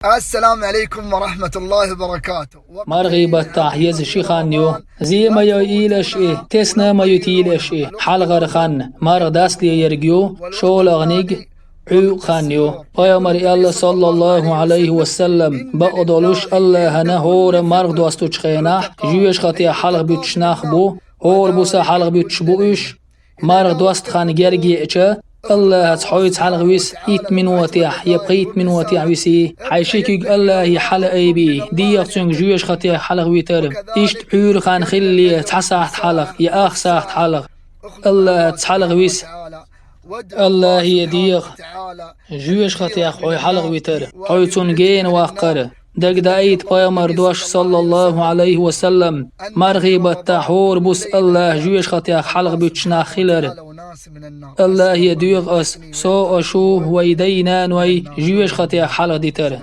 السلام عليكم ورحمة الله وبركاته. مرغي بتحيز شيخانيو زي ما يإيلش تسنا ما يتيلش حلغر خان مرغ داست لي يرجيو شول أغنيج عو خانيو پیامبر الله صلى الله عليه وسلم بقدلوش الله هنهور مرغ دوستو چخينه جوش خطي حلغ بيتشناخ بو هور بوسا حلغ بيتشبوش مرغ دوست خان جرجي اچه الله تحويت حلق ويس إيت من واتيح يبقيت من واتيح ويسي حيشيك الله يحل أي بي دي يغتنك جويش خطيح حلق ويترم إيشت عور خان خلي تحساحت حلق يا أخ ساحت حلق الله تحلق ويس الله يديغ جويش خطيح حوي حلق ويتر حوي تنجين واقر دق دايت پیامبر دوش صلى الله عليه وسلم مرغي بتحور بوس الله جويش خطيح حلق بيتشنا خلر الله يديغ أس سو أشوه ويدينان وي جويش خطيح حلق ديتر